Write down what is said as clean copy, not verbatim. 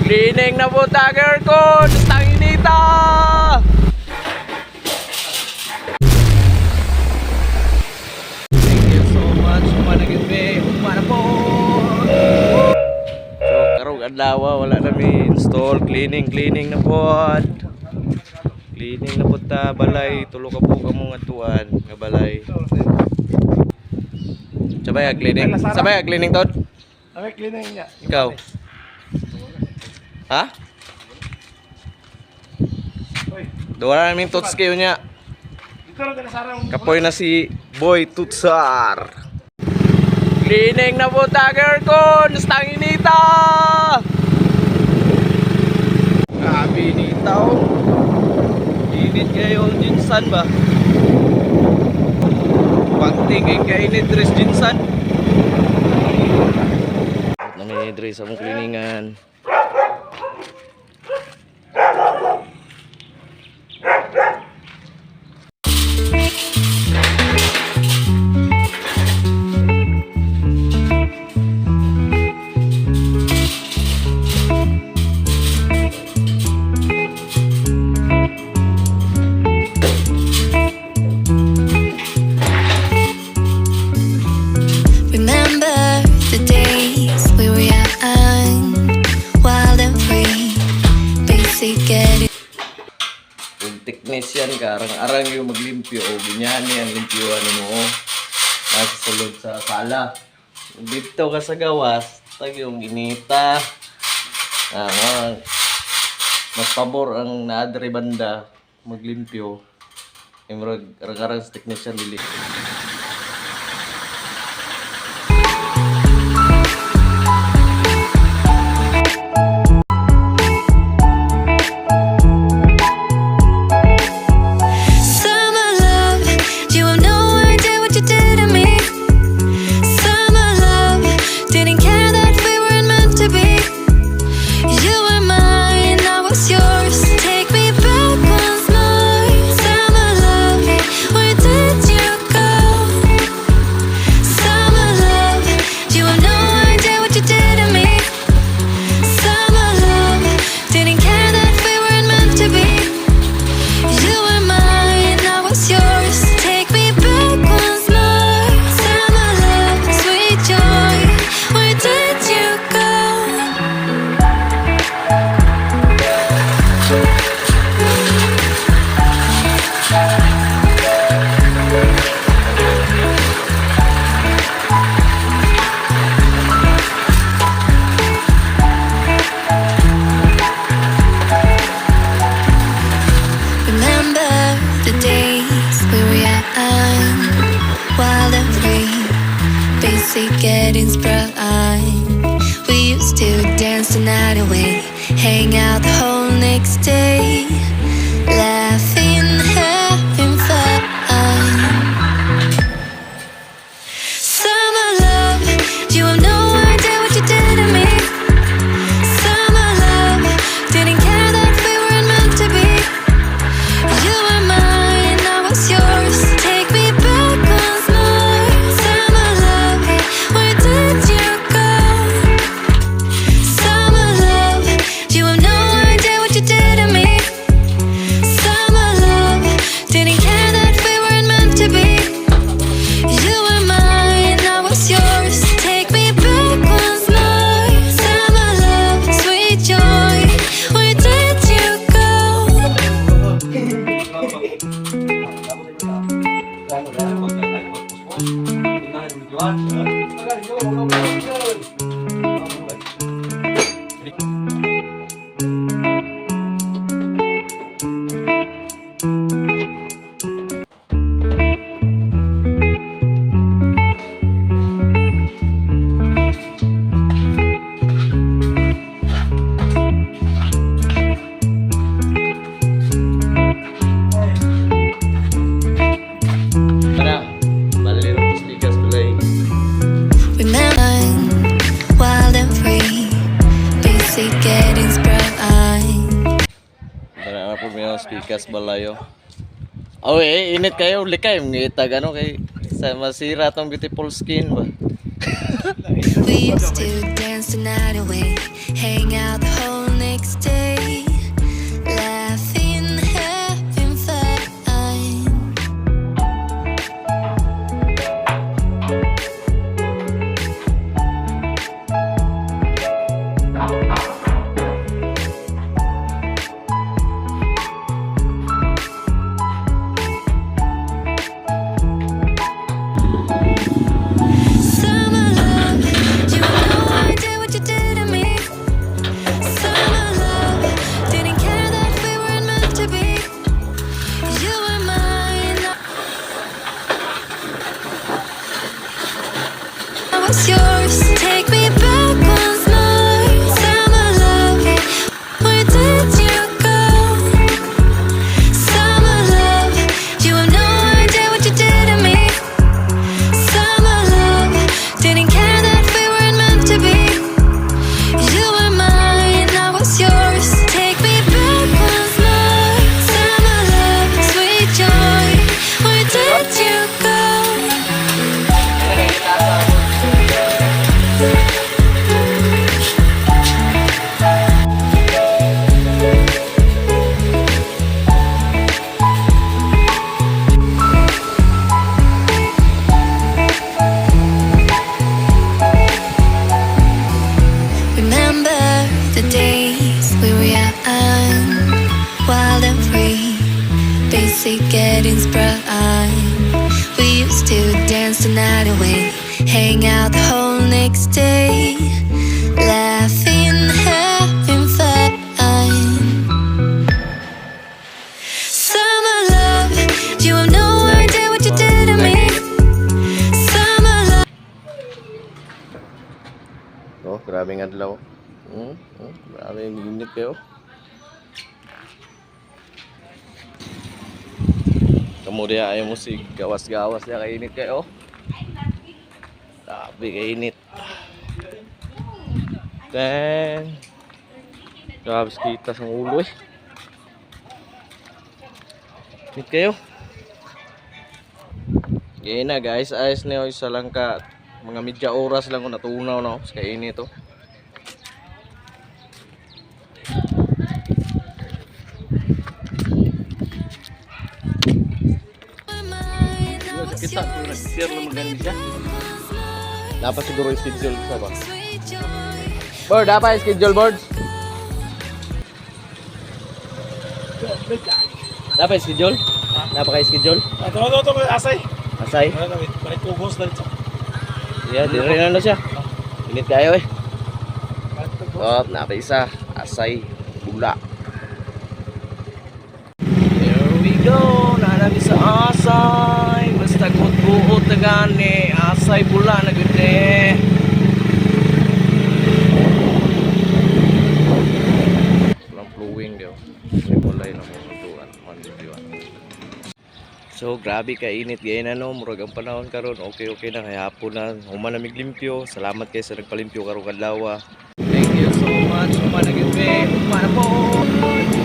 Cleaning na po tagger ko. Tang inita. Thank you so much. Umanagin umana po. So karong adlaw wala na mi install. Cleaning na po. Cleaning na po ta balay. Tulo ka po kamong atuan nga balay. Sabay cleaning Todd. Ay, cleaning niya. Ikaw. Ha? Oy, Dua na namin tots kayo niya. dito lang ka nasarang. Kapoy na si Boy Tutsar. Cleaning na po tagger ko. Tang inita. Grabe inita oh. Init kayo Jinsan ba? Pagtingin kayo init dress Jinsan. Nami dress sa mong cleaningan. Kung technician ka, arang-arang yung maglimpyo o ganyan ang limpyoan mo nasa sulod sa sala. Dito ka sa gawas, tag yung inita. Mas pabor ang naadre banda maglimpyo. Yung arang-arang sa technician dili. Getting sprung. We used to dance the night away, hang out the whole next day, laughing, having fun. Summer love, you have no idea what you did to me. Summer love, didn't care that we weren't meant to be. You were mine, I was yours. Take me back once more. Summer love, where did you go? Summer love, you have no idea what you did to me. Summer love, didn't care that we weren't meant to be. You were mine, I was yours. Take me back once more. Summer love, sweet joy, where did you go? Tara, balero tos ligas balay. Remember, wild and free, busy getting sprung. Tara na po may speakers balayo. Oh, init kayo likay ngita gano kay sa masira tong beautiful skin ba. We used to dance the night away, hang out the whole next day, laughing, having fun. Summer love, you have no idea what you did to me. Summer love, didn't care that we weren't meant to be. You were mine, I was yours. Take me back once more. Summer love, where did you go? Summer love, you have no idea what you did to me. Summer love, didn't care that we weren't meant to be. You were mine, I was yours. Take me back once more. Summer love, sweet joy, where did you go? Remember the days we were young, wild and free, basic getting sprung. We used to dance the night away, hang out the whole next day, laughing, having fun. Summer love, you have no idea what you did to me. Summer love. Oh, grabing adlaw. Grabe yung init kayo. Kemudian ayaw mo si gawas-gawas niya kainit kayo. Grabe kainit. Then, grabe kita sa ulo eh. Init kayo. Yan na guys, ayos na yung isa lang ka. Mga medya oras lang kung natunaw no, sa kainit to. Kita kung nag-share na maganda siya. Dapat siguro yung schedule sa ba? Board, dapat yung schedule board? Dapat yung schedule? Dapat kayo schedule? Ito, asay. Asay? Balik tugos na ito. Yeah, di rin na siya. Init kayo eh. Oh, dapat isa. Asay. Bula. Here we go. Nanami sa asay. Basta kut-buot na gani. Asay bula na gani. Walang flowing daw. May kulay na mga tuwan. So grabe kainit gayon ano, murag ang panahon karon. Okay na kay hapon na. Human na miglimpyo. Salamat kay sa nagpalimpyo karong adlaw. Thank you so much. Human na gid. Human na po.